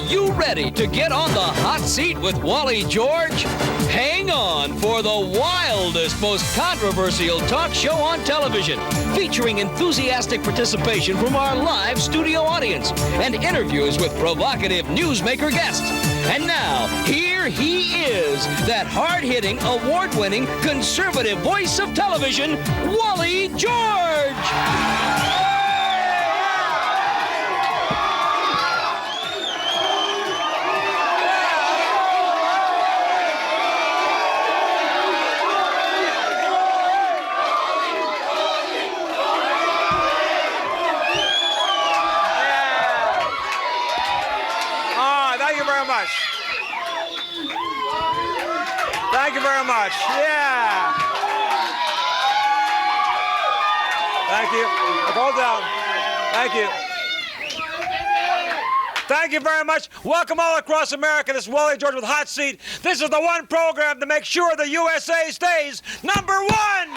you ready to get on the hot seat with Wally George? Hang on for the wildest, most controversial talk show on television, featuring enthusiastic participation from our live studio audience and interviews with provocative newsmaker guests. And now, here he is, that hard-hitting, award-winning, conservative voice of television, Wally George! Thank you very much. Yeah. Thank you. Hold down. Thank you. Thank you very much. Welcome all across America. This is Wally George with Hot Seat. This is the one program to make sure the USA stays number one.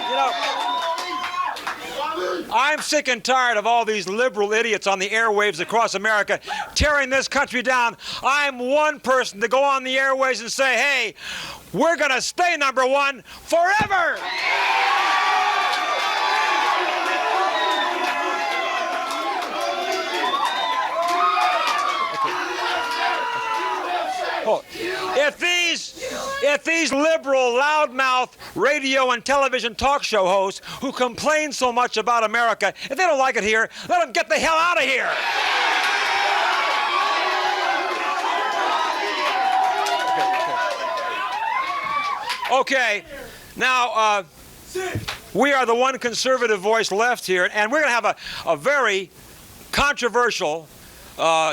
You know, I'm sick and tired of all these liberal idiots on the airwaves across America tearing this country down. I'm one person to go on the airwaves and say, hey, we're going to stay number one forever. Oh, if these liberal, loudmouth radio and television talk show hosts who complain so much about America, if they don't like it here, let them get the hell out of here. Okay. Now, we are the one conservative voice left here, and we're going to have a very controversial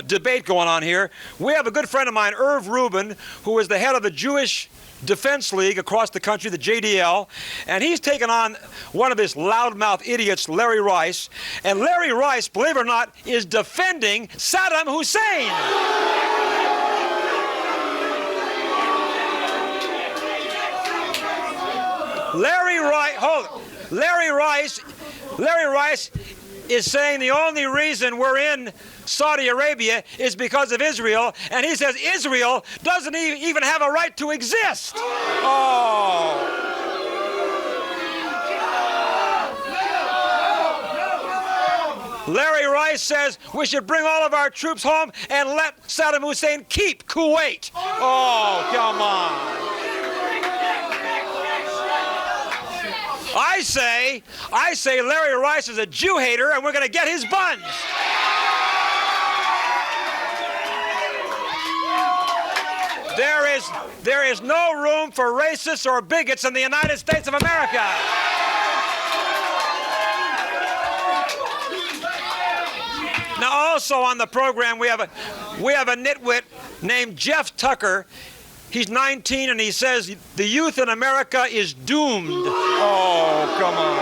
debate going on here. We have a good friend of mine, Rubin, who is the head of the Jewish Defense League across the country, the JDL, and he's taken on one of his loudmouth idiots, Larry Rice. And Larry Rice, believe it or not, is defending Saddam Hussein. Larry Rice is saying the only reason we're in Saudi Arabia is because of Israel, and he says Israel doesn't even have a right to exist. Oh. Larry Rice says we should bring all of our troops home and let Saddam Hussein keep Kuwait. Oh, come on. I say Larry Rice is a Jew hater, and we're going to get his buns. There is no room for racists or bigots in the United States of America. Now, also on the program, we have a nitwit named Jeff Tucker. He's 19, and he says the youth in America is doomed. Oh, come on.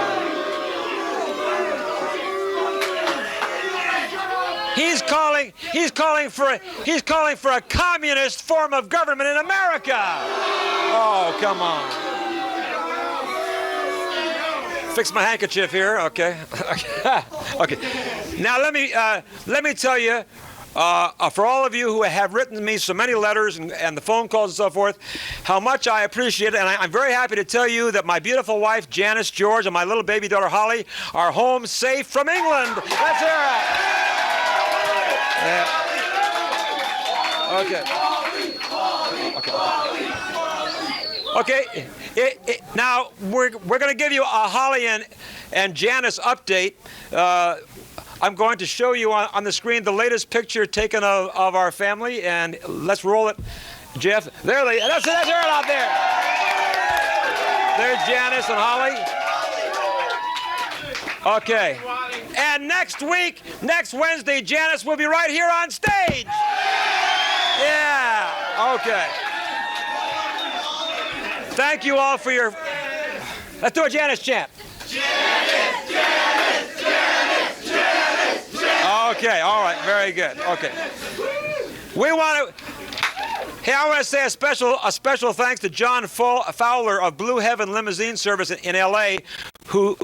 He's calling for a communist form of government in America. Oh, come on. Fix my handkerchief here. Okay. Okay. Now let me tell you. For all of you who have written me so many letters and the phone calls and so forth, how much I appreciate it. And I'm very happy to tell you that my beautiful wife, Janice George, and my little baby daughter, Holly, are home safe from England. Let's hear it. Yeah. Okay. Now, we're going to give you a Holly and Janice update. I'm going to show you on the screen the latest picture taken of our family, and let's roll it, Jeff. That's it out there. There's Janice and Holly. Okay. And next Wednesday, Janice will be right here on stage. Yeah. Okay. Thank you all for your... Let's do a Janice chant. Janice, Janice, Janice, Janice, Janice. Okay, all right, very good. Okay. We want to... Hey, I want to say a special thanks to John Fowler of Blue Heaven Limousine Service in L.A., who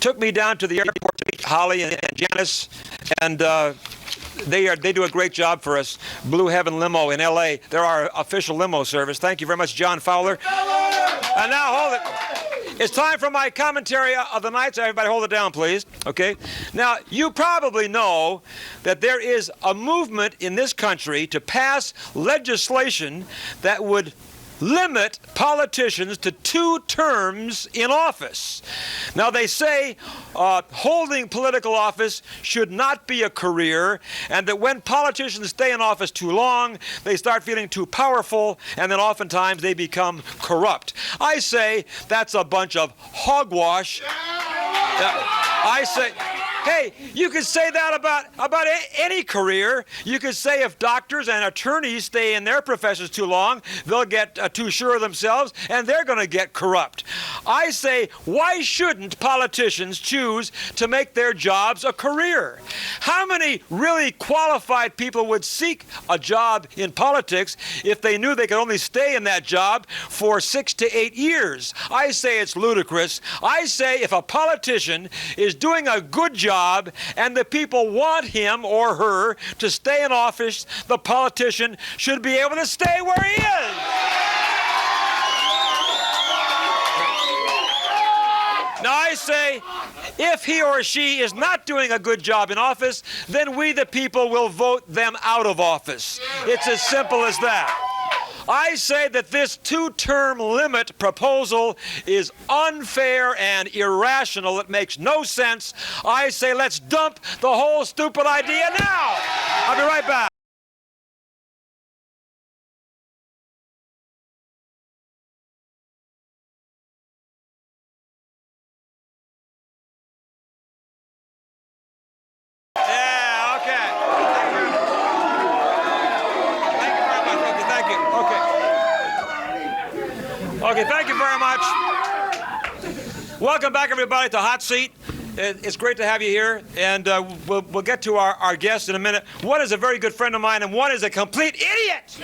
took me down to the airport to meet Holly and Janice, and they do a great job for us. Blue Heaven Limo in L.A. They're our official limo service. Thank you very much, John Fowler. And now hold it. It's time for my commentary of the night, so everybody hold it down, please. Okay? Now, you probably know that there is a movement in this country to pass legislation that would limit politicians to 2 terms in office. Now, they say holding political office should not be a career, and that when politicians stay in office too long, they start feeling too powerful, and then oftentimes they become corrupt. I say that's a bunch of hogwash. I say, hey, you could say that about any career. You could say if doctors and attorneys stay in their professions too long, they'll get too sure of themselves, and they're going to get corrupt. I say, why shouldn't politicians choose to make their jobs a career? How many really qualified people would seek a job in politics if they knew they could only stay in that job for 6 to 8 years? I say it's ludicrous. I say if a politician is doing a good job and the people want him or her to stay in office, the politician should be able to stay where he is. Now I say, if he or she is not doing a good job in office, then we the people will vote them out of office. It's as simple as that. I say that this 2-term limit proposal is unfair and irrational. It makes no sense. I say let's dump the whole stupid idea now. I'll be right back. Okay, thank you very much. Welcome back, everybody, to Hot Seat. It's great to have you here, and we'll get to our guests in a minute. One is a very good friend of mine, and one is a complete idiot.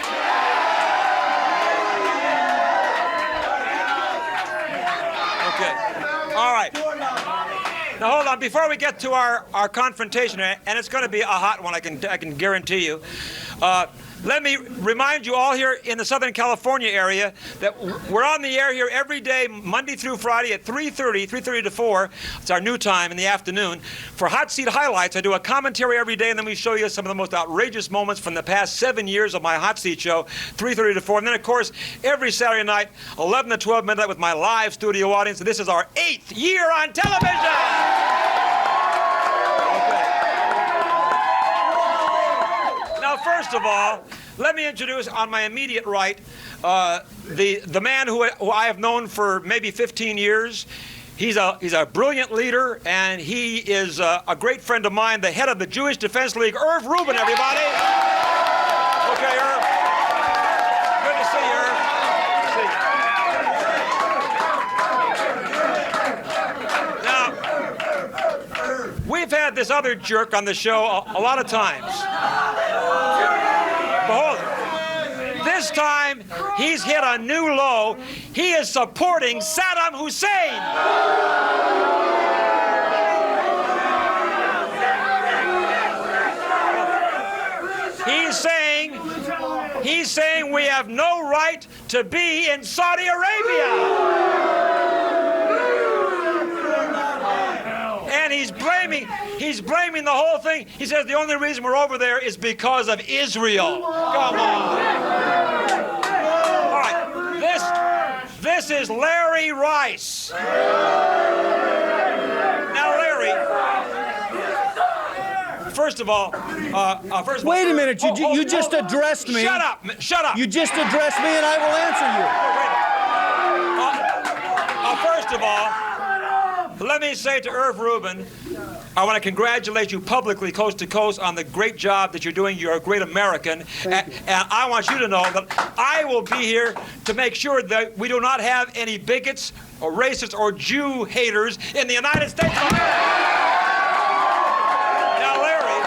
Okay, all right. Now, hold on. Before we get to our confrontation, and it's going to be a hot one, I can guarantee you. Let me remind you all here in the Southern California area that we're on the air here every day, Monday through Friday at 3:30 to 4. It's our new time in the afternoon. For Hot Seat Highlights, I do a commentary every day, and then we show you some of the most outrageous moments from the past 7 years of my Hot Seat show, 3:30 to 4. And then, of course, every Saturday night, 11 to 12 midnight with my live studio audience. And this is our 8th year on television. First of all, let me introduce on my immediate right the man who I have known for maybe 15 years. He's a brilliant leader, and he is a great friend of mine, the head of the Jewish Defense League, Irv Rubin, everybody. Okay, Irv. Good to see you, Irv. Now, we've had this other jerk on the show a lot of times. Behold, this time he's hit a new low. He is supporting Saddam Hussein. He's saying we have no right to be in Saudi Arabia. And he's blaming the whole thing. He says the only reason we're over there is because of Israel. Come on. All right. This is Larry Rice. Now, Larry, first of all, wait a minute. You just addressed me. Shut up. Shut up. You just addressed me, and I will answer you. First of all, let me say to Irv Rubin, I want to congratulate you publicly, coast to coast, on the great job that you're doing. You're a great American. And I want you to know that I will be here to make sure that we do not have any bigots or racists or Jew haters in the United States of America. Now, Larry,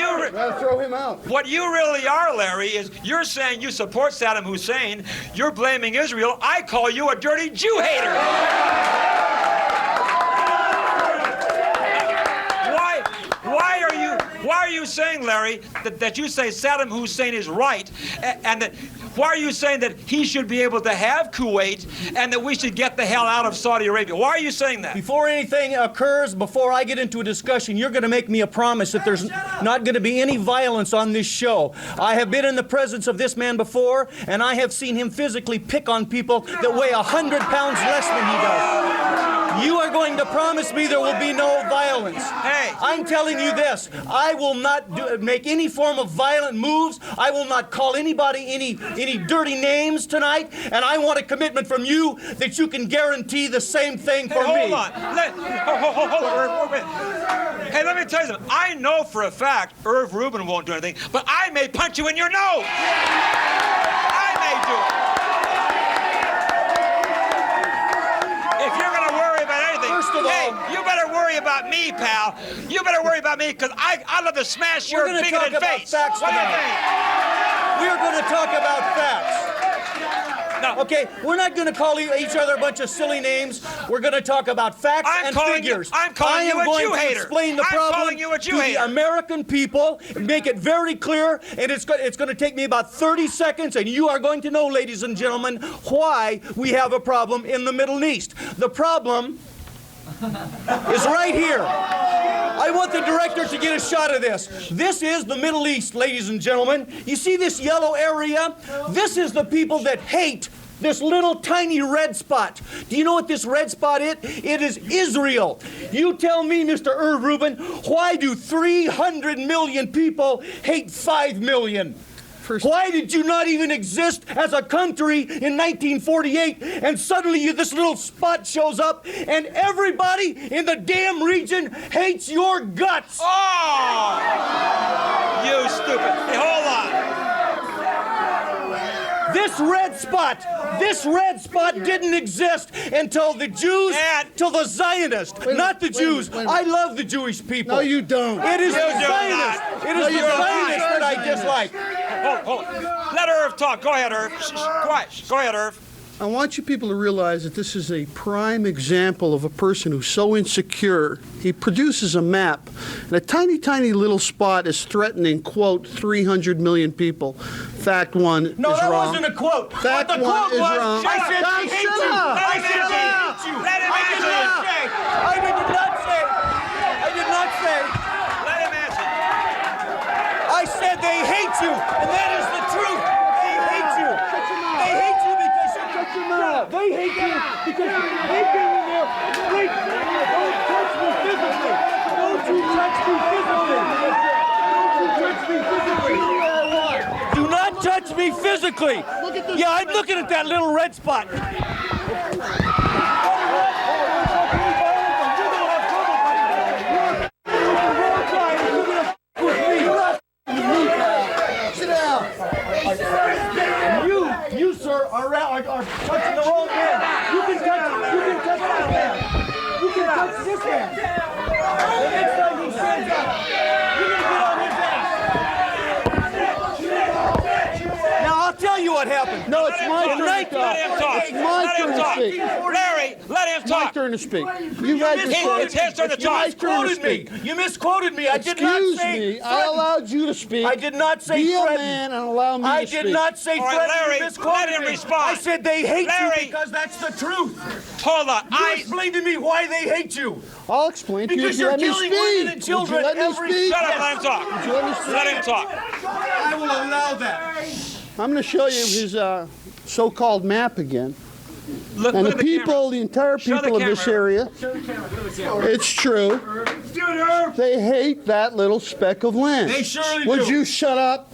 throw him out. What you really are, Larry, is you're saying you support Saddam Hussein. You're blaming Israel. I call you a dirty Jew hater. Why are you saying, Larry, that you say Saddam Hussein is right, and that why are you saying that he should be able to have Kuwait and that we should get the hell out of Saudi Arabia? Why are you saying that? Before anything occurs, before I get into a discussion, you're going to make me a promise that there's not going to be any violence on this show. I have been in the presence of this man before, and I have seen him physically pick on people that weigh 100 pounds less than he does. You are going to promise me there will be no violence. Hey. I'm telling you this. I will not make any form of violent moves. I will not call anybody any dirty names tonight. And I want a commitment from you that you can guarantee the same thing for me. Hold on. Hold on, Irv. Hey, let me tell you something. I know for a fact Irv Rubin won't do anything, but I may punch you in your nose. I may do it. If you're going to worry about anything, hey, you better worry about me, pal. You better worry about me, because I'd love to smash your bigoted face. Facts tonight. We're going to talk about facts. No. Okay, we're not going to call each other a bunch of silly names. We're going to talk about facts and figures. I'm calling you a Jew hater. Explain the problem to the American people, make it very clear, and it's going to take me about 30 seconds, and you are going to know, ladies and gentlemen, why we have a problem in the Middle East. The problem is right here. I want the director to get a shot of this. This is the Middle East, ladies and gentlemen. You see this yellow area? This is the people that hate this little tiny red spot. Do you know what this red spot is? It is Israel. You tell me, Mr. Irv Rubin, why do 300 million people hate 5 million? Why did you not even exist as a country in 1948 and suddenly this little spot shows up and everybody in the damn region hates your guts? Oh! You stupid. Hey, hold on. This red spot didn't exist until the Jews, till the Zionists, not the Jews. I love the Jewish people. No, you don't. It is the Zionists. It is the Zionists that I dislike. Hold on. Let Irv talk. Go ahead, Irv. Quiet. Go ahead, Irv. I want you people to realize that this is a prime example of a person who's so insecure. He produces a map, and a tiny, tiny little spot is threatening, quote, 300 million people. Fact one is wrong. No, that wasn't a quote. Fact what the one quote is was, wrong. I said they hate you. I said they hate you. Let him answer. I did not say. I did not say. Let him answer. I said they hate you, and that is the truth. They hate you. They hate you because they hate you because they've been in there. Wait, don't touch me physically. Don't you touch me physically. Don't you touch me physically. Do not touch me physically. Yeah, I'm looking at that little red spot. You, sir, are touching the wrong man. You can touch this man. You can touch this man. The next time he stands up, you're going to get on his ass. Now, I'll tell you what happened. No, it's my turn to talk. Let him talk. It's my turn to speak. Larry, let him It's my talk. turn to speak. You guys It's his turn to talk. You misquoted me. I did not Excuse say me. I allowed you to speak. I did not say Be a threaten. man and allow me I to speak. did not say All right, threaten. Larry, You misquoted let him me. respond. I said they hate Larry. you because that's the truth. Hold on. You explain to me why they hate you. I'll explain to you. Because Would you you're let me killing speak? women and children Would you let me every speak? Shut up. Let him talk. Would you let me speak? Let him talk. I will allow that. I'm going to show you his so-called map again. Look And at the the people, the entire Show the people of this camera. area, it's true, they hate that little speck of land. They surely Would do. you shut up?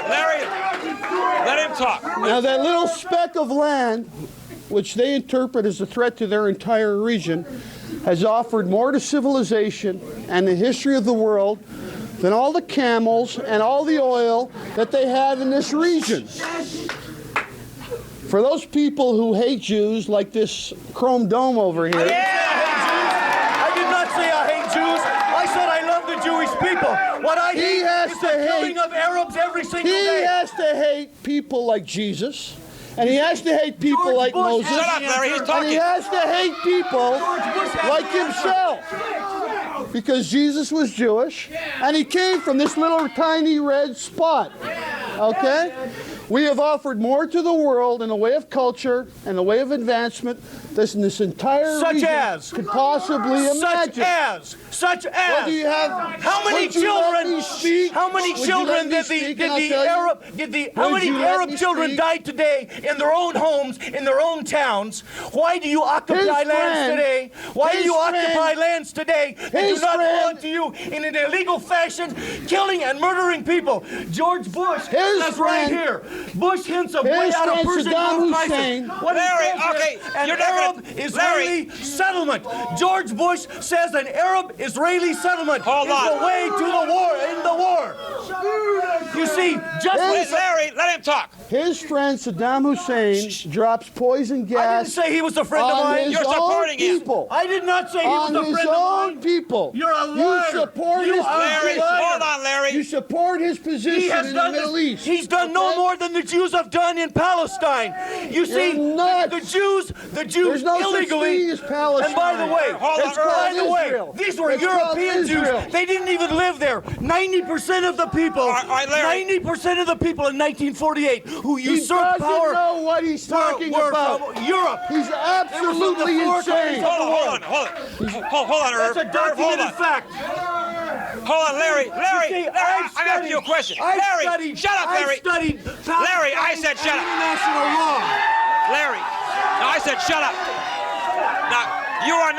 Larry, let him talk. Now that little speck of land, which they interpret as a threat to their entire region, has offered more to civilization and the history of the world than all the camels and all the oil that they have in this region. For those people who hate Jews, like this chrome dome over here, I did What I hate has is to the hate. killing of Arabs every single He day. has to hate people like Jesus. And he has to hate people George like Bush Moses. has Shut up, Larry. He's And he talking. has to hate people like himself. Because Jesus was Jewish, and he came from this little tiny red spot. Okay? We have offered more to the world in the way of culture and the way of advancement than this entire region could possibly imagine. Such as. What do you have? How many Would you let children? me speak? How many Would you children let me did speak, and I'll the tell you? Arab? How Would many you let Arab me children speak? died today in their own homes, in their own towns? Why do you occupy lands friend- today? Why do his you friend- occupy lands today that do his not belong friend- to you in an illegal fashion, killing and murdering people? George Bush says right friend- here. Bush hints of way his out of friend Persian Saddam Gulf Hussein- crisis. What he Larry, says is okay, an you're not gonna- Arab-Israeli settlement. George Bush says an Arab-Israeli settlement Hold is on. the way to the war. In the war. You see, just Hey, Larry, let him talk. His friend Saddam Hussein drops poison I gas didn't say he was a friend of on mine. his You're own supporting him. people. I did not say he was On a his friend of own mine. people. You're a liar. You support You his are a Larry, liar. hold on, Larry. You support his He position has in the done Middle this. East. He's done no Okay? more than the Jews have done in Palestine. You see, nuts. the Jews There's no such illegally. thing as Palestine. And by the way, Hold on, It's called by the way, Israel. these were It's called European Jews. Israel. They didn't even live there. 90% of the people, All right, Larry. 90% of the people in 1948 who He usurped doesn't power know what he's talking were about. from Europe. He's absolutely four insane. countries. Hold on, Irv. That's a Irv, hold documented on. fact. Hold on, Larry. See, I'm asking you a question. Larry, shut up, Larry. I studied Larry, I said shut up. international law. Larry. No, I said shut up. Now, you're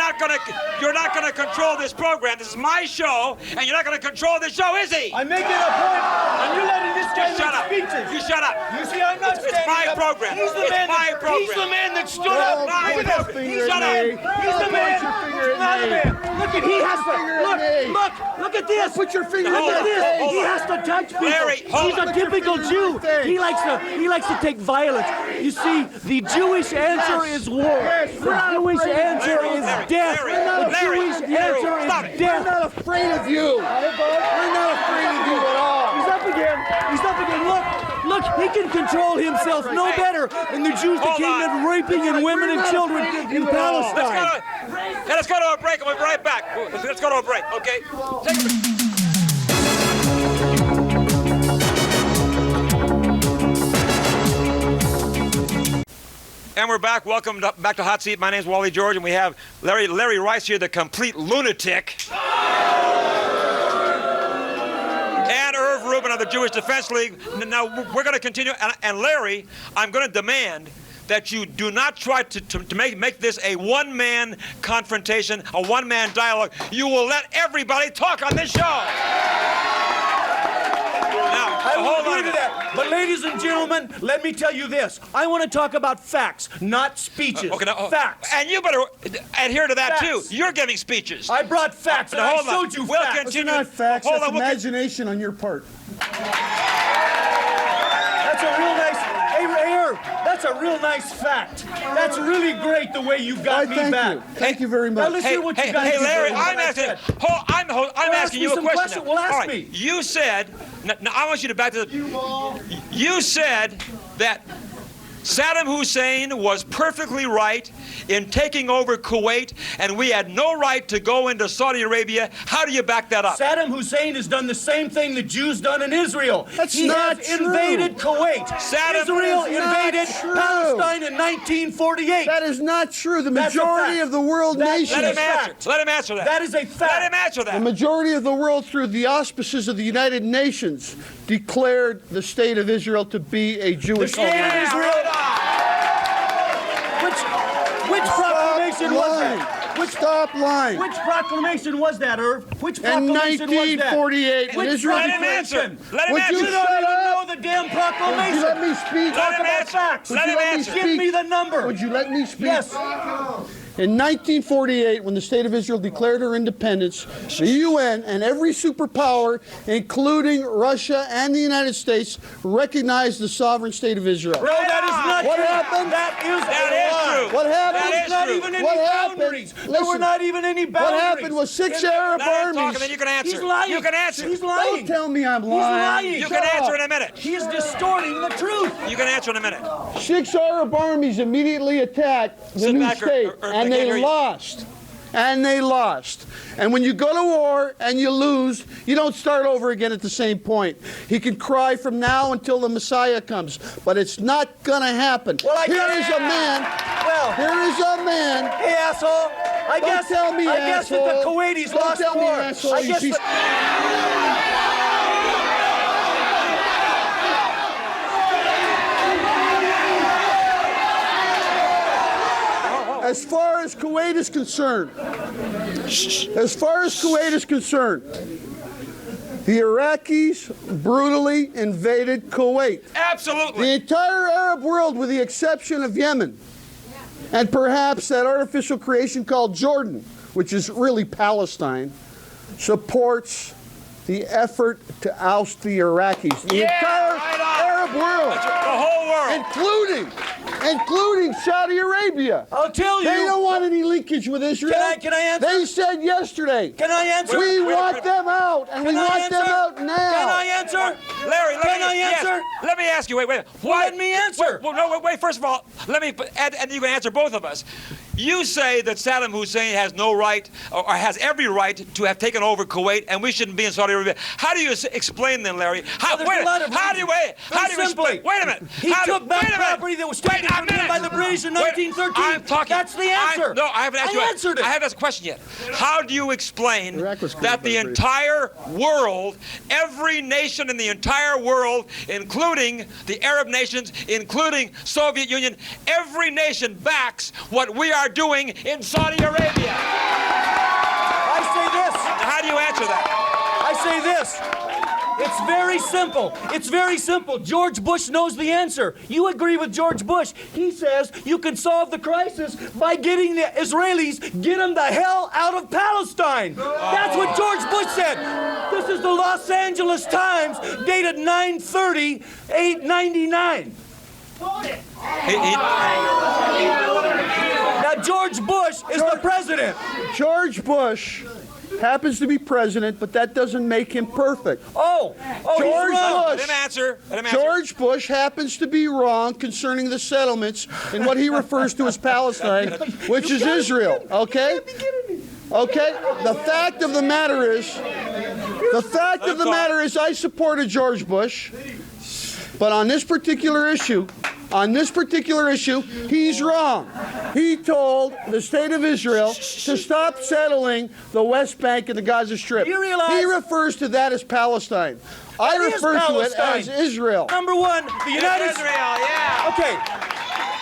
not gonna control this program. This is my show, and you're not gonna control this show, is he? I'm making a point, and you're letting this guy Just shut up. make speeches. You shut up. You see, I'm not It's standing my up. program. He's the It's man my that, program. He's the man that stood Don't up. point Look your at him. finger He's at the man. me. He's the Don't man. point your finger at Not the me. man. Look at he has to finger at me. look at this. Put your finger Look in at my this. face. He has to touch people. Larry, hold He's on. a Put your typical finger in Jew. my face. He likes to take violence. You see, the Jewish answer is war. The Jewish answer is death. The Jewish answer is We're death. not afraid of you. We're not afraid of you at all. He's up again. He's up again. Look, he can control himself no better than the Jews that Hold came on. in raping and women and children in Palestine. Let's go to a break. I'll be right back. Let's go to a break, okay? Take a break. And we're back. Welcome back to Hot Seat. My name's Wally George, and we have Larry Rice here, the complete lunatic. And Irv Rubin of the Jewish Defense League. Now, we're going to continue. And Larry, I'm going to demand that you do not try to make this a one-man confrontation, a one-man dialogue. You will let everybody talk on this show. Now, I will hold on. agree to that. But ladies and gentlemen, let me tell you this. I want to talk about facts, not speeches. Okay, now, Facts. And you better adhere to that, Facts. too. You're giving speeches. I brought facts, and Now, I hold on. showed you We'll facts. continue. It's not facts, Hold that's on, imagination on your part. That's a real nice. Hey, Irv, that's a real nice fact. That's really great the way you got me Thank back. you. Thank you very Now much. listen to what you guys Hey, do. Larry, What I'm I asking. said. I'm ask asking me you a some question. questions. Well, ask All right. me. You said. Now I want you to back to the. You said that Saddam Hussein was perfectly right in taking over Kuwait, and we had no right to go into Saudi Arabia. How do you back that up? Saddam Hussein has done the same thing the Jews done in Israel. That's he not has true. invaded Kuwait. Saddam Israel is not invaded true. Palestine in 1948. That is not true. The That's a majority fact. of the world That- nations. Let him fact. answer. Let him answer that. That is a fact. Let him answer The that. majority of the world, through the auspices of the United Nations, declared the state of Israel to be a Jewish The state of homeland. Israel. Which proclamation was that? Stop lying. Which proclamation was that, Irv? Which In proclamation was that? 1948, when Which Israel Let him proclamation? answer. Let him Would answer. you You don't shut even up? know the damn proclamation. Would you let me speak? Let Talk him about answer. facts. Let him Would you let me answer. Give me the number. Would you let me speak? Yes. In 1948, when the State of Israel declared her independence, the UN and every superpower, including Russia and the United States, recognized the sovereign State of Israel. No, that is not What true. happened? That is true. What happened? That is not true. even any What happened? boundaries. There Listen, were not even any boundaries. What happened was 6 Arab Let him talk, armies. and then you can answer. He's lying. You can answer. He's lying. Don't tell me I'm He's lying. lying. You Shut can answer up. in a minute. He is distorting the truth. You can answer in a minute. 6 Arab armies immediately attacked the Sit new back or- state, or and they can't they hear you. lost. And they lost. And when you go to war and you lose, you don't start over again at the same point. He can cry from now until the Messiah comes, but it's not gonna happen. Well, Here is a man. Here is a man. Hey, asshole. I Don't guess tell me, I guess that the asshole. Kuwaitis Don't lost tell the me, war. asshole, I you guess piece- As far as Kuwait is concerned, the Iraqis brutally invaded Kuwait. Absolutely. The entire Arab world, with the exception of Yemen, and perhaps that artificial creation called Jordan, which is really Palestine, supports the effort to oust the Iraqis. The entire right on. Arab world, The whole world. including Saudi Arabia. I'll tell you. They don't want any linkage with Israel. Can I answer? They said yesterday, Can I answer? we Wait, want wait. them out, and we Can I want them answer? out now. Can I answer? Larry, Can I answer? Yes, let me ask you. Wait. Let me answer. Wait. First of all, let me, and you can answer both of us. You say that Saddam Hussein has no right, or has every right, to have taken over Kuwait, and we shouldn't be in Saudi Arabia. How do you explain then, Larry? How do you explain? Wait a minute. He took back property that was taken from him by the British in 1913. I'm talking. That's the answer. No, I haven't asked you. I answered it. I haven't asked a question yet. How do you explain Iraq was created that by the the British. entire world, every nation in the entire world, including the Arab nations, including Soviet Union, every nation backs what we are doing in Saudi Arabia? I say this. How do you answer that? I say this. It's very simple. It's very simple. George Bush knows the answer. You agree with George Bush. He says you can solve the crisis by getting the Israelis, get them the hell out of Palestine. That's what George Bush said. This is the Los Angeles Times, dated 9/30/899. Now, George Bush is the president. George Bush happens to be president, but that doesn't make him perfect. George George Let Bush. him answer. George Bush happens to be wrong concerning the settlements in what he refers to as Palestine, which is Israel. Okay? Okay? The fact of the matter is, I supported George Bush, but on this particular issue, he's wrong. He told the State of Israel to stop settling the West Bank and the Gaza Strip. You realize- He refers to that as Palestine. I That is refer to it Palestine. as Israel. Number one, the United States. Israel, yeah. Okay.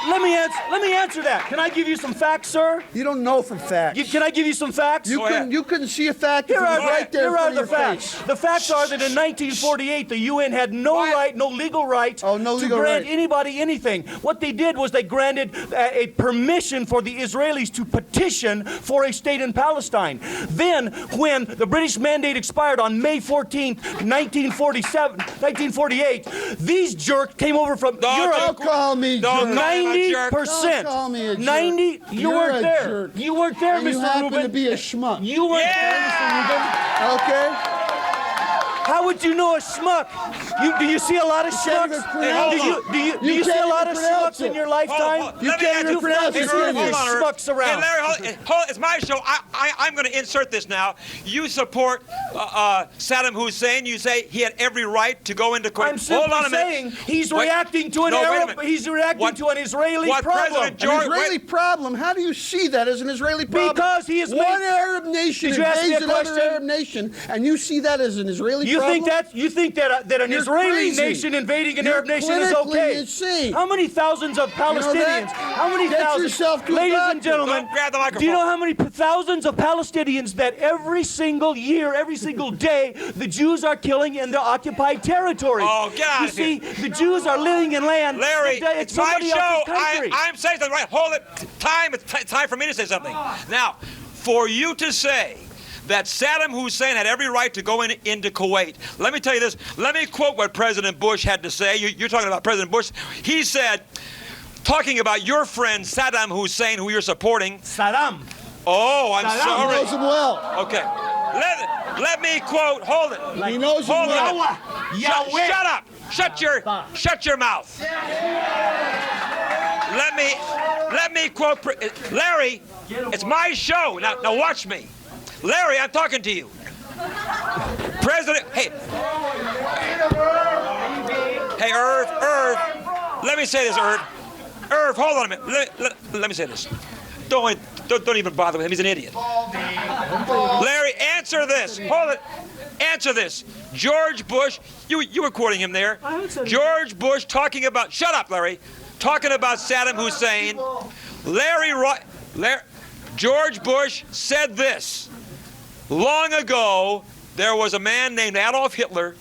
Let me answer that. Can I give you some facts, sir? You don't know from facts. Can I give you some facts? You couldn't see a fact if Here it was are, right there in here are front the of your facts. face. The facts are that in 1948, the UN had no legal right Oh, no to legal grant right. anybody anything. What they did was they granted a permission for the Israelis to petition for a state in Palestine. Then, when the British mandate expired on May 14th, 1948, these jerks came over from Europe. Don't call me Don't jerk. call him a jerk. 90%. Don't call me a jerk. 90. You You're weren't a there. jerk. You weren't there, And you Mr. happen Rubin. to be a schmuck. You weren't there, Okay? How would you know a schmuck? Do you see a lot of can't schmucks? even pronounce Do you You see a can't lot even of pronounce schmucks in it. your lifetime? You can't even pronounce it, Hold can you? on, schmucks around. Hey, Larry, hold, it's my show. I'm going to insert this now. You support Saddam Hussein. You say he had every right to go into Kuwait. I'm simply Hold on a minute. saying he's Wait. reacting to an No, wait a Arab. minute. He's reacting to an Israeli what problem. President George- An Israeli problem? How do you see that as an Israeli problem? Because he is one made- Arab nation Did you ask me invades a another question? Arab nation, and you see that as an Israeli You problem? think that an You're Israeli crazy. nation invading an You're Arab nation is clinically okay? insane. How many thousands thousands of Palestinians? How many Get thousands? yourself to a Ladies doctor. and gentlemen, Don't grab the microphone. do you know how many thousands of Palestinians that every single year, every single day, the Jews are killing in the occupied territory? Oh, get out You of see, here. the Jews are living in land. Larry, that it's my somebody show. else's country. I'm saying something. Right, hold it. Time. It's time for me to say something. Now, for you to say that Saddam Hussein had every right to go into Kuwait, let me tell you this. Let me quote what President Bush had to say. You're talking about President Bush. He said, talking about your friend Saddam Hussein, who you're supporting. Saddam. Oh, I'm He sorry. knows him well. Okay. Let me quote. Hold it. He knows him Hold well. it. Shut up. Shut your mouth. Let me quote Larry. It's my show. Now watch me. Larry, I'm talking to you. President, hey, Irv, let me say this, Irv, hold on a minute. Let me say this. Don't even bother with him. He's an idiot. Larry, answer this. Hold it. Answer this. George Bush, you were quoting him there. George Bush talking about, shut up, Larry, talking about Saddam Hussein. George Bush said this. Long ago, there was a man named Adolf Hitler,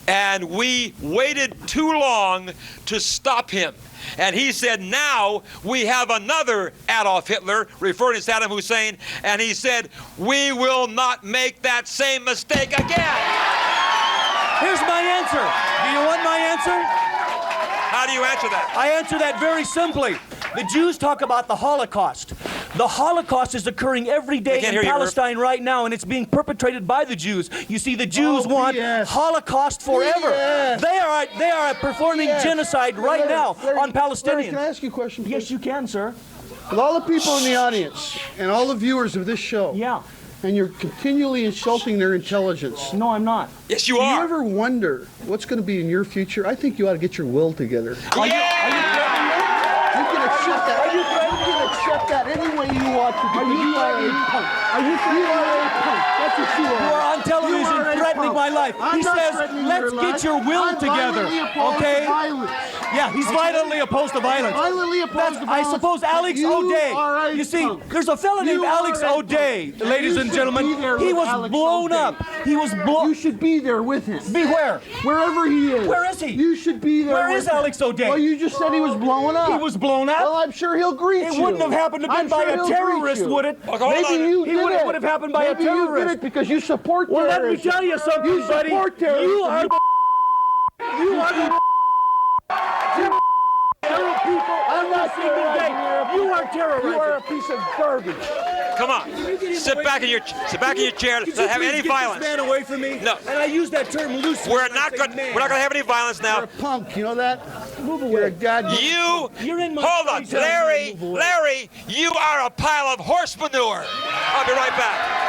and we waited too long to stop him. And he said, now we have another Adolf Hitler, referring to Saddam Hussein, and he said, we will not make that same mistake again. Here's my answer. Do you want my answer? How do you answer that? I answer that very simply. The Jews talk about the Holocaust. The Holocaust is occurring every day in Palestine right now, and it's being perpetrated by the Jews. You see, the Jews want Holocaust forever. They are performing genocide right now on Palestinians. Larry, can I ask you a question, please? Yes, you can, sir. With all the people in the audience and all the viewers of this show, and you're continually insulting their intelligence. No, I'm not. Yes, you are. Do you ever wonder what's going to be in your future? I think you ought to get your will together. Are you threatening me? You can accept that. You can accept that any way you want to. Because you are a punk. You are a punk. That's what you are. You are on television threatening my life. He says, let's get your will together. Okay? Yeah, he's violently opposed to violence. Violently opposed to violence. I suppose Alex O'Day. You see, there's a fellow named Alex O'Day, ladies and gentlemen. He was blown up. He was blown. You should be there with him. Be where? Wherever he is. Where is he? You should be there. Where is Alex O'Day? Well, you just said he was blowing up. He was blown up? Well, I'm sure he'll greet you. It wouldn't have happened to be by a terrorist, would it? Maybe you did it. It would have happened by a terrorist. You did it because you support terrorism. Well, let me tell you something, you buddy. Support terrorism. You are people. I'm not single day. You are terrorism. You are a piece of garbage. Come on. Sit back in your chair. Don't have any violence. This man away from me. No. And I use that term loosely. We're not going to have any violence now. You're a punk. You know that? Move away. You're a goddamn. You're in my hold on, Larry. You are a pile of horse manure. I'll be right back.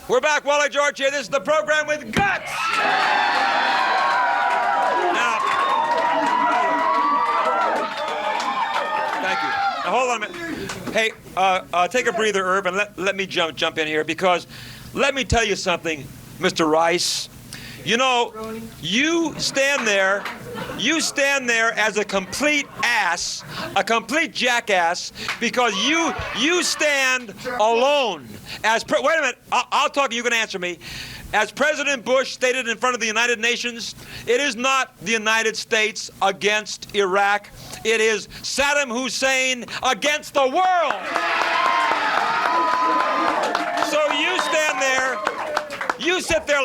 We're back, Wally George here. This is the program with guts. Now, thank you. Now, hold on a minute. Hey, take a breather, Irv, and let me jump in here, because let me tell you something, Mr. Rice. You know, you stand there as a complete ass, a complete jackass, because you stand alone. Wait a minute, I'll talk, you can answer me. As President Bush stated in front of the United Nations, it is not the United States against Iraq. It is Saddam Hussein against the world. So you stand there. You sit there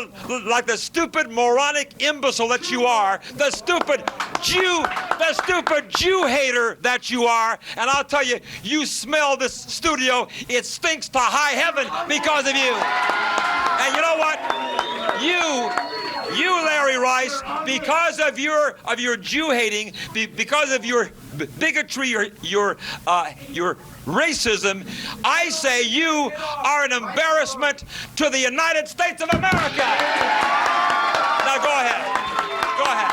like the stupid, moronic imbecile that you are, the stupid Jew hater that you are, and I'll tell you, you smell this studio, it stinks to high heaven because of you. And you know what? You, Larry Rice, because of your Jew hating, because of your bigotry, your racism, I say you are an embarrassment to the United States of America. Now go ahead. Go ahead.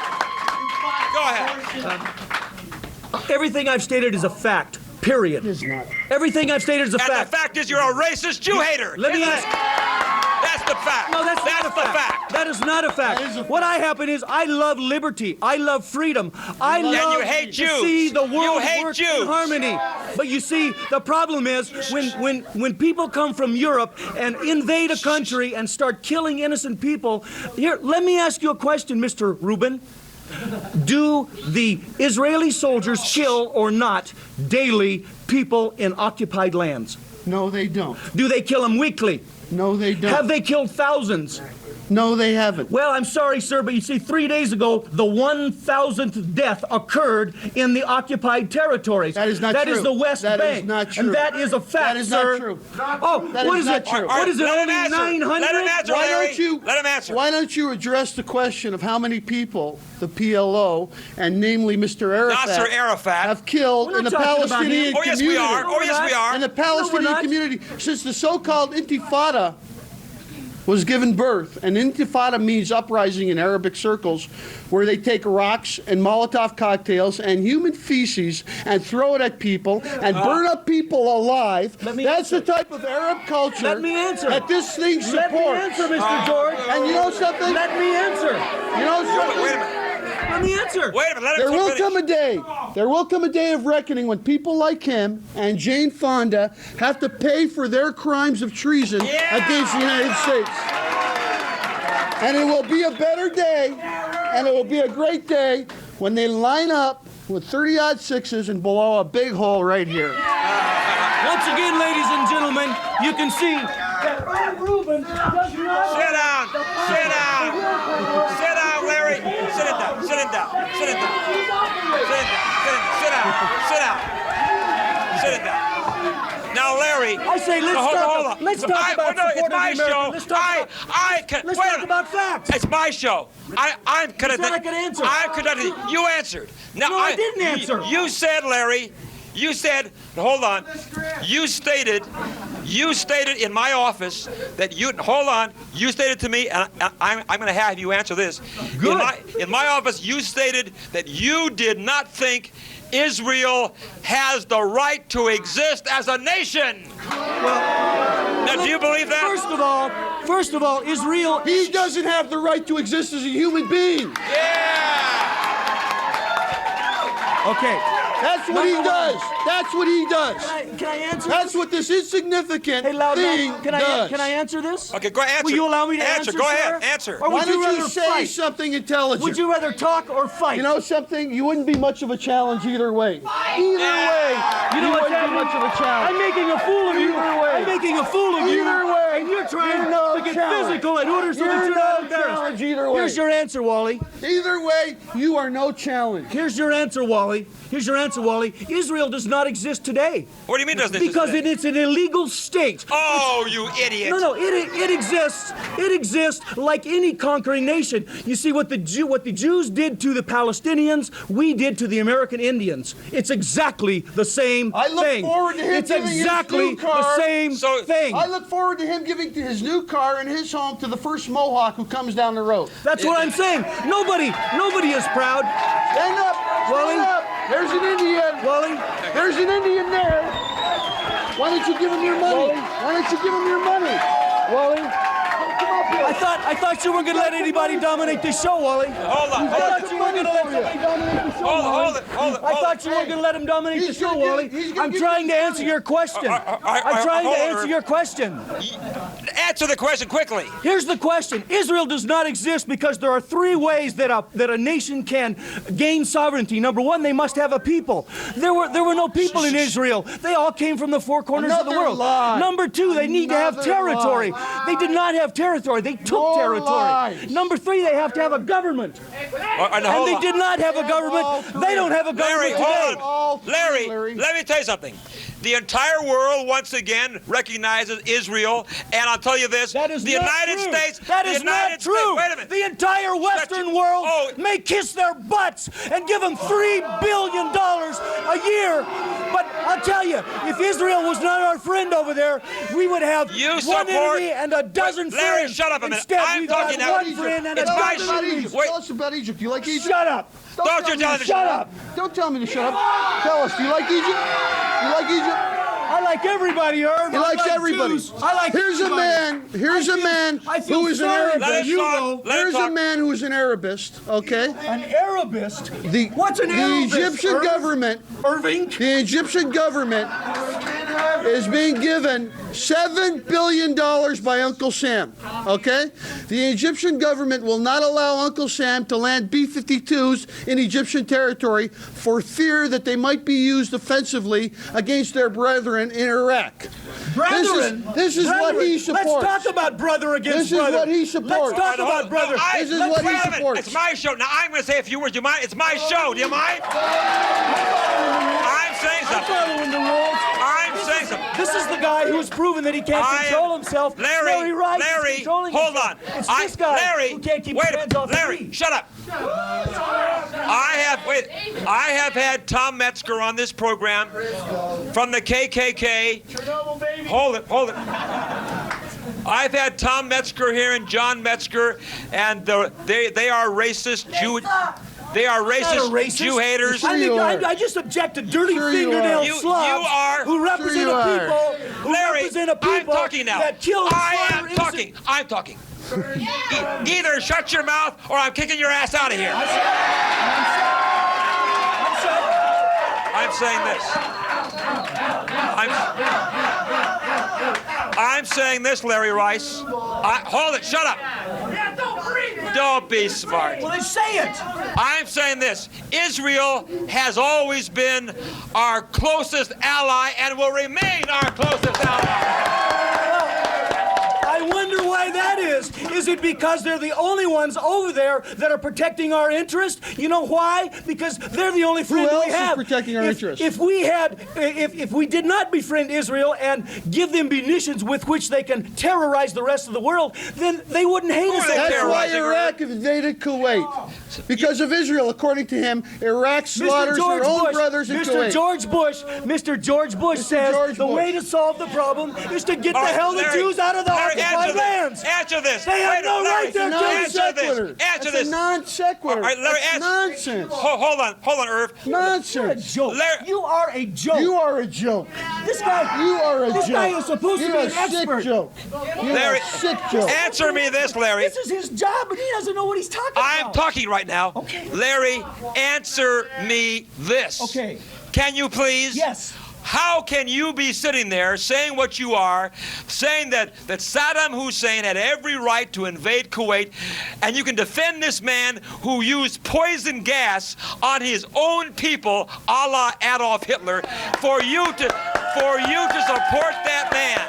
Everything I've stated is a fact. Period. It is not. Everything I've stated is a And fact. the fact is you're a racist Jew hater. Let me isn't ask. it? That's the fact. No, that's not a the fact. That is not a fact. That is a What I happen is I love liberty. I love freedom. I love And you hate to Jews. see the You world hate work Jews. in harmony. But you see, the problem is when people come from Europe and invade a country and start killing innocent people. Here, let me ask you a question, Mr. Rubin. Do the Israeli soldiers kill or not daily people in occupied lands? No, they don't. Do they kill them weekly? No, they don't. Have they killed thousands? No, they haven't. Well, I'm sorry, sir, but you see, 3 days ago, the 1,000th death occurred in the occupied territories. That is not That true. is the West That Bank. is not true. And that is a fact, That is sir. not true. Oh, That what is is not it? true. What is it, Let him only answer. 900? Let him answer, Why Larry. don't you? Let him answer. Why don't you address the question of how many people the PLO and namely Mr. Arafat, Nasser Arafat. have killed We're in the not talking about Palestinian him. Oh, yes, community? we are. Oh, yes, we are. In the Palestinian not. community, since the so-called Intifada was given birth, and Intifada means uprising in Arabic circles, where they take rocks and Molotov cocktails and human feces and throw it at people and burn up people alive. Let me That's answer. the type of Arab culture Let me answer. that this thing Let me supports. answer, Mr. George. And you know something? Let me answer. You know something? Wait a minute. Let me answer. Wait a minute. Let There him will finish. come a day. There will come a day of reckoning when people like him and Jane Fonda have to pay for their crimes of treason against the United States. And it will be a better day, and it will be a great day when they line up with 30-aught sixes and blow a big hole right here. Once again, ladies and gentlemen, you can see that Rubin does not... Sit down. Sit down. Sit down, Larry. Sit it down. Sit it down. Sit it down. Sit it down. Sit down. Sit down. Sit it down. Now, Larry. I say let's hold talk on. let's talk about no, support it's of my the American. show. Let's talk Let's talk about facts. It's my show. I'm conducting. said I could answer. I'm conducting. You answered. Now, No, I didn't answer. You said, Larry. You said. Hold on. You stated in my office that you. Hold on. You stated to me, and I'm going to have you answer this. Good. In my office, you stated that you did not think Israel has the right to exist as a nation. Now, do you believe that? First of all, Israel... He doesn't have the right to exist as a human being. Yeah. Okay. That's what he does. That's what he does. Can I answer That's what this insignificant Hey, loud thing mouth, does. can I answer this? Okay, go ahead. Answer. Will you allow me to answer, Go ahead. sir? Answer. Or Why would you don't you rather say fight? something intelligent? Would you rather talk or fight? You know something? You wouldn't be much of a challenge either way. Either way, You know you what's wouldn't be happening? much of a I'm challenge. making a fool of you. Either way. I'm making a fool of you. Either way. And you're trying You're no to get challenge. physical in order so that You're you're not no embarrassed. challenge either way. Here's your answer, Wally. Either way, you are no challenge. Here's your answer, Wally. Here's your answer, Wally. Israel does not exist today. What do you mean doesn't exist? Because today? it's an illegal state. Oh, you idiot! No, it exists. It exists like any conquering nation. You see what the Jews did to the Palestinians, we did to the American Indians. It's exactly the same I look thing. forward to him It's giving his exactly new car. the same thing. I look forward to him giving his new car and his home to the first Mohawk who comes down the road. That's what I'm saying. Nobody is proud. Stand up, Wally. stand up. There's an Indian. Wally, There's an Indian there. Why don't you give him your money? Wally. Why don't you give him your money? Wally. Come up here. I thought you weren't going to let anybody dominate the show, Wally. Hold on. I thought you weren't going to let somebody dominate the show. Hold it. I thought you weren't going to let him dominate the He's show, gonna give- Wally. he's gonna I'm give trying you to his answer money. your question. I'm trying to answer your question. Answer the question quickly. Here's the question. Israel does not exist because there are three ways that a nation can gain sovereignty. Number one, they must have a people. There were no people in Israel. They all came from the four corners of the Another world. lie. Number two, they need to have Another territory. lie. They did not have territory. They took More territory. lies. Number three, they have to have a government. And Hold they on. did not have a government. They don't have a Larry, government today. hold on. Larry, Larry. let me tell you something. The entire world once again recognizes Israel, and I'll tell you this: That is the not United true. States. That the is United not true. States, wait a minute. The entire Western world may kiss their butts and give them $3 billion a year, but I'll tell you, if Israel was not our friend over there, we would have one enemy and a dozen friends. Larry, shut up a minute. Instead, I'm talking now. one friend and a dozen enemies. Tell us about Egypt. You like Egypt? Shut up. Don't you tell me to Shut up. Don't tell me to shut up. Tell us. Do you like Egypt? You like Egypt? I like everybody, Irv. He likes everybody. Jews. I like Here's a man who is an Arabist. Here's a man who is an Arabist, okay? An Arabist? What's an the Arabist? Egyptian government, Irving? the Egyptian government is being given $7 billion by Uncle Sam, okay? The Egyptian government will not allow Uncle Sam to land B-52s in Egyptian territory for fear that they might be used offensively against their brethren in Iraq. Brethren? This is what he supports. Let's talk about brother against brother. This is what he supports. Let's talk about brother. This is what he supports. It's my show. Now, I'm going to say a few words. Do you mind? It's my show. Do you mind? I'm saying something. Following the rules. I'm saying something. This is the guy who's proven that he can't control himself. Larry, Rice Larry, controlling hold himself. on. It's this guy Larry, who can't keep wait his hands off Larry, me. shut up. I have had Tom Metzger on this program from the KKK. Hold it. I've had Tom Metzger here and John Metzger, and they are racist Jew. They are racist Jew haters. I just object to dirty fingernail slobs who represent a people that kill and slaughter innocent. I'm talking. Either shut your mouth or I'm kicking your ass out of here. I'm saying this. I'm saying this, Larry Rice. Hold it. Shut up. Don't be smart. Well, then say it. I'm saying this. Israel has always been our closest ally and will remain our closest ally. I wonder why that is. Is it because they're the only ones over there that are protecting our interest? You know why? Because they're the only friend we have. Who else is protecting our interest? If we did not befriend Israel and give them munitions with which they can terrorize the rest of the world, then they wouldn't hate us. That's why Iraq invaded Kuwait. Because of Israel, according to him, Iraq slaughters their own brothers in Kuwait. Mr. George Bush says the way to solve the problem is to get the hell the Jews out of the occupied lands. Answer this. They have no right there. Answer this. Answer this. It's a non sequitur. All right, Larry, it's nonsense. Hold on, Irv. Nonsense. You're a joke. You are a joke. You are a joke. This guy. You are a joke. This guy is supposed to be an expert. Sick joke. Larry, a sick joke. Answer me this, Larry. This is his job, but he doesn't know what he's talking about. I'm talking right now. Okay. Larry, answer me this. Okay. Can you please? Yes. How can you be sitting there saying what you are, saying that Saddam Hussein had every right to invade Kuwait, and you can defend this man who used poison gas on his own people, a la Adolf Hitler, for you to support that man?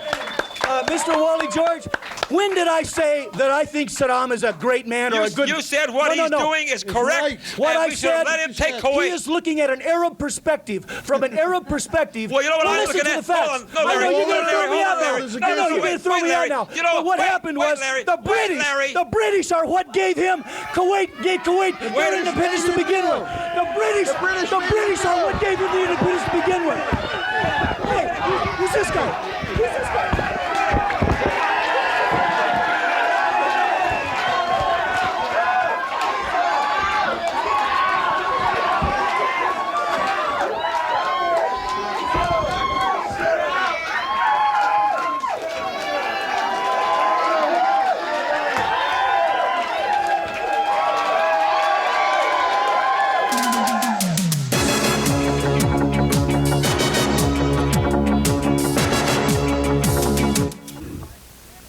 Mr. Wally George, when did I say that I think Saddam is a great man or a good... You said what he's doing is correct. Right. What I we should said, let him take Kuwait. He is looking at an Arab perspective. From an Arab perspective... Well, you know what I'm listen looking to at? the facts. Hold on. No, Larry, you're going to throw me out now. No, you're going to throw me out now. You know, but what happened was the British are what gave him Kuwait their independence to begin with. The British are what gave him the independence to begin with. Hey, who's this guy? Who's this guy?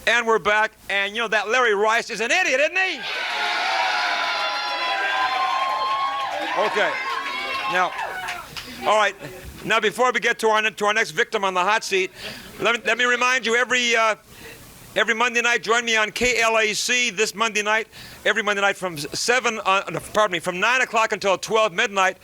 And we're back, and you know that Larry Rice is an idiot, isn't he? Okay. Now, all right. Now, before we get to our next victim on the hot seat, let me remind you, every Monday night, join me on KLAC this Monday night every Monday night from from 9 o'clock until 12 midnight.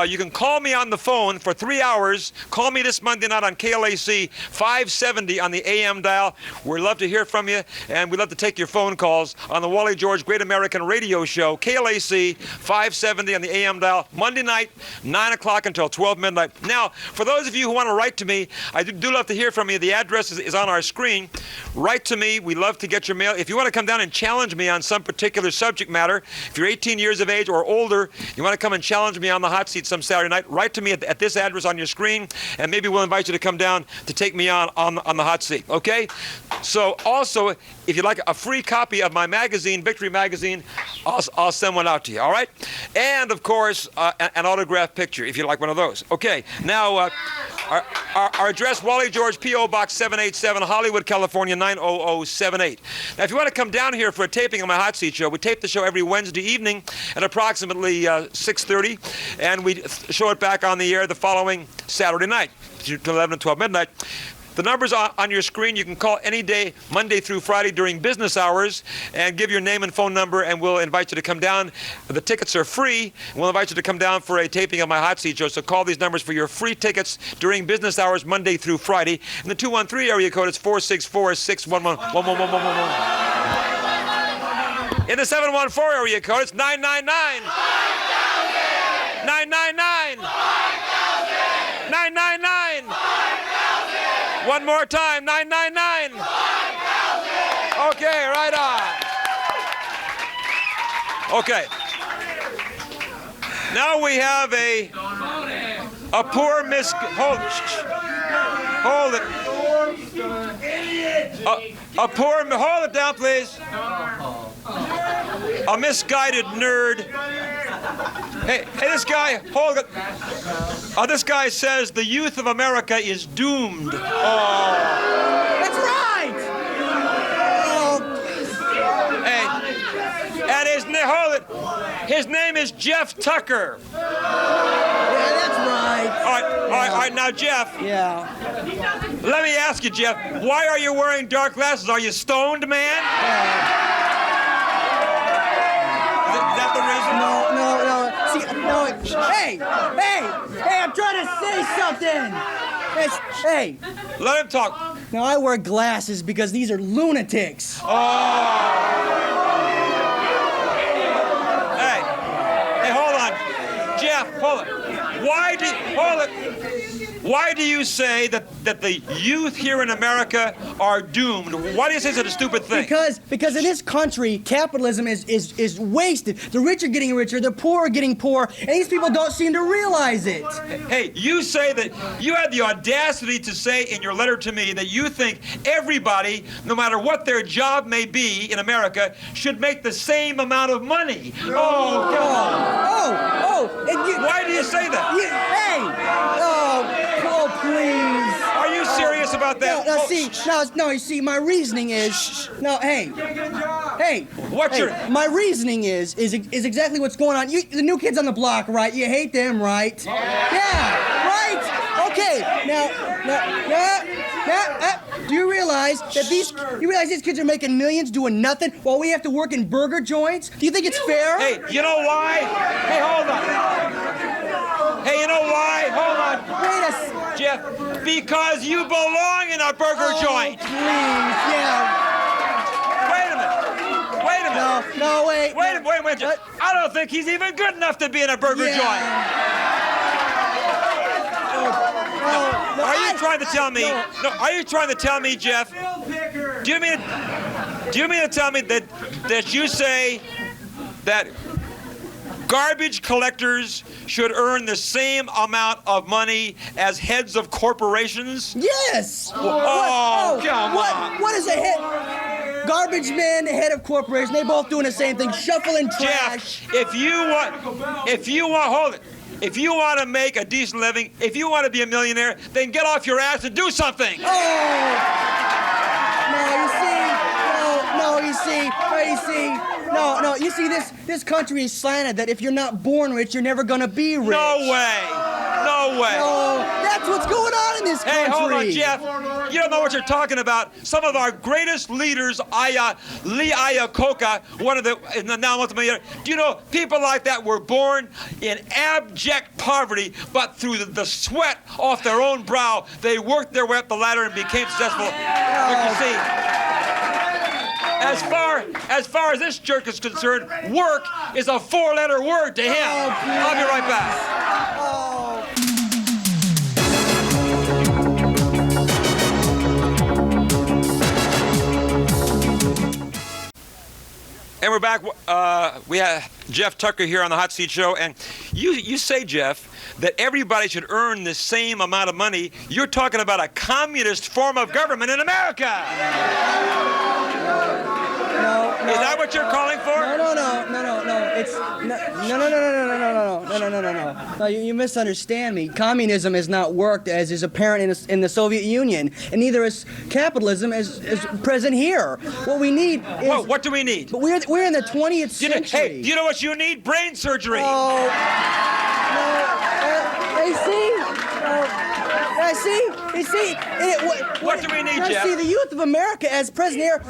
You can call me on the phone for 3 hours. Call me this Monday night on KLAC 570 on the AM dial. We'd love to hear from you, and we'd love to take your phone calls on the Wally George Great American Radio Show, KLAC 570 on the AM dial, Monday night, 9 o'clock until 12 midnight. Now, for those of you who want to write to me, I do love to hear from you. The address is on our screen. Write to me. We love to get your mail. If you want to come down and challenge me on some particular subject matter, if you're 18 years of age or older, you want to come and challenge me on the hot seat some Saturday night, write to me at this address on your screen, and maybe we'll invite you to come down to take me on the hot seat, okay? So also, if you'd like a free copy of my magazine, Victory Magazine, I'll send one out to you, all right? And, of course, an autographed picture, if you'd like one of those. Okay, now, our address, Wally George, P.O. Box 787, Hollywood, California, 90078. Now, if you want to come down here for a taping of my Hot Seat show, we tape the show every Wednesday evening at approximately 6:30, and we show it back on the air the following Saturday night, to 11 and 12 midnight. The number's on your screen. You can call any day, Monday through Friday during business hours, and give your name and phone number, and we'll invite you to come down. The tickets are free. We'll invite you to come down for a taping of my Hot Seat show. So call these numbers for your free tickets during business hours, Monday through Friday. In the 213 area code, it's 464-611-1111. In the 714 area code, it's 999. 999. 999. One more time, 999. Okay, right on. Okay. Now we have a poor miss. Hold it. Hold it down, please. A misguided nerd. Hey, this guy, hold it. This guy says the youth of America is doomed. Oh. That's right. Oh. Hey, and hold it. His name is Jeff Tucker. Yeah, that's right. All right, now, Jeff. Yeah. Let me ask you, Jeff, why are you wearing dark glasses? Are you stoned, man? Is that the reason? No. See, no. Hey, I'm trying to say something. Hey. Let him talk. Now, I wear glasses because these are lunatics. Oh. Hey, hold on. Jeff, hold it. Why do you say that the youth here in America are doomed? Why do you say such a stupid thing? Because in this country, capitalism is wasted. The rich are getting richer, the poor are getting poorer, and these people don't seem to realize it. Hey, you say that you had the audacity to say in your letter to me that you think everybody, no matter what their job may be in America, should make the same amount of money. Oh, come on. Why do you say that? Please. Are you serious about that? You see, my reasoning is, my reasoning is exactly what's going on. The new kids on the block, right? You hate them, right? Yeah, right? Okay, now, do you realize that these kids are making millions doing nothing while we have to work in burger joints? Do you think it's fair? Hey, you know why? Hey, hold on. Hey, you know why? Hold on. Jeff, because you belong in a burger joint. Please, yeah. Wait a minute. No, wait. Wait a minute. I don't think he's even good enough to be in a burger joint. Are you trying to tell me? No. Are you trying to tell me, Jeff? Do you mean to tell me that you say that garbage collectors should earn the same amount of money as heads of corporations? Yes. Come on. What is a head? Garbage man, the head of corporation, they both doing the same thing, shuffling trash. Jeff, if you want to make a decent living, if you want to be a millionaire, then get off your ass and do something. You see, this country is slanted that if you're not born rich, you're never gonna be rich. No way. No, that's what's going on in this country. Hey, hold on, Jeff. You don't know what you're talking about. Some of our greatest leaders, Lee Iacocca, one of the now multimillionaire. Do you know people like that were born in abject poverty, but through the sweat off their own brow, they worked their way up the ladder and became successful. But you see, as far as this jerk is concerned, work is a four-letter word to him. I'll be right back. And we're back. We have Jeff Tucker here on the Hot Seat Show. And you say, Jeff, that everybody should earn the same amount of money. You're talking about a communist form of government in America. No. Is that what you're calling for? No. It's no. You misunderstand me. Communism has not worked as is apparent in the Soviet Union, and neither is capitalism as present here. What we need is. Well, what do we need? But we're in the 20th century. Hey, do you know what you need? Brain surgery. Oh. You see? What do we need, Jeff? See, the youth of America, as present here,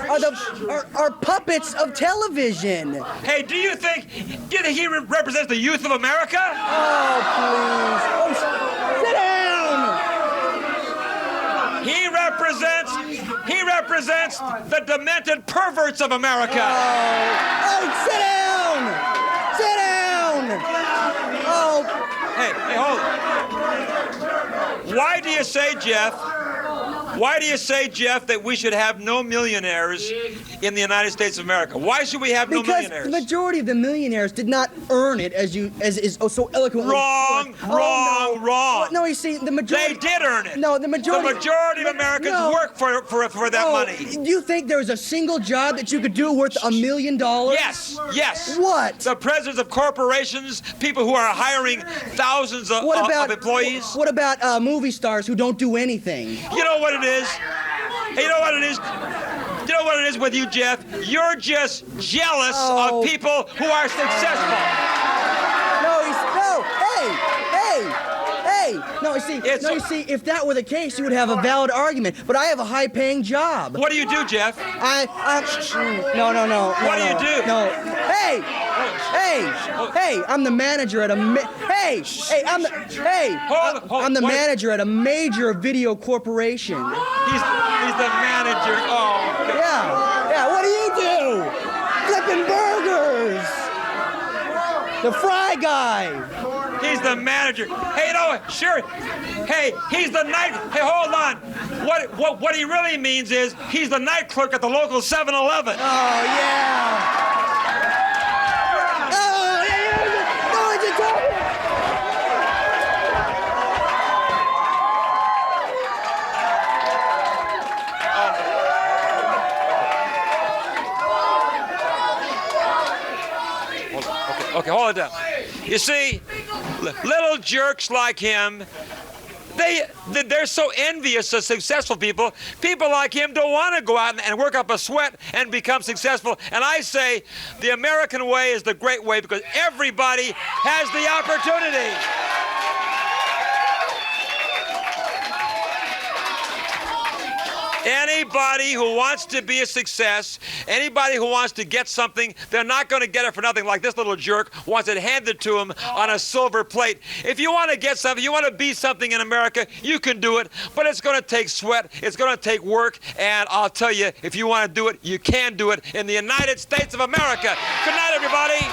are puppets of television. Hey, do you think he represents the youth of America? Oh, please. Oh, sit down. He represents the demented perverts of America. Oh, sit down. Sit down. Oh. Hey, hold on. Why do you say, Jeff, that we should have no millionaires in the United States of America? Why should we have no millionaires? Because the majority of the millionaires did not earn it, as is so eloquently. Wrong. No, you see, the majority. They did earn it. No, the majority. The majority of Americans work for that money. Do you think there was a single job that you could do worth $1 million? Yes. What? The presidents of corporations, people who are hiring thousands of employees. What about movie stars who don't do anything? You know what it is? Hey, you know what it is? You know what it is with you, Jeff? You're just jealous of people who are successful. No, you see, if that were the case, you would have a valid argument. But I have a high-paying job. What do you do, Jeff? No. What do you do? No. Hey, I'm the manager at a manager at a major video corporation. He's the manager. Oh. Okay. Yeah. What do you do? Flipping burgers. The fry guy. He's the manager. Hey, you know what? Sure. Hey, he's the night. Hey, hold on. What he really means is he's the night clerk at the local 7-Eleven. Oh yeah. Okay, hold it down. You see, little jerks like him, they're so envious of successful people. People like him don't want to go out and work up a sweat and become successful. And I say the American way is the great way because everybody has the opportunity. Anybody who wants to be a success, anybody who wants to get something, they're not going to get it for nothing like this little jerk wants it handed to him on a silver plate. If you want to get something, you want to be something in America, you can do it, but it's going to take sweat, it's going to take work, and I'll tell you, if you want to do it, you can do it in the United States of America. Good night, everybody.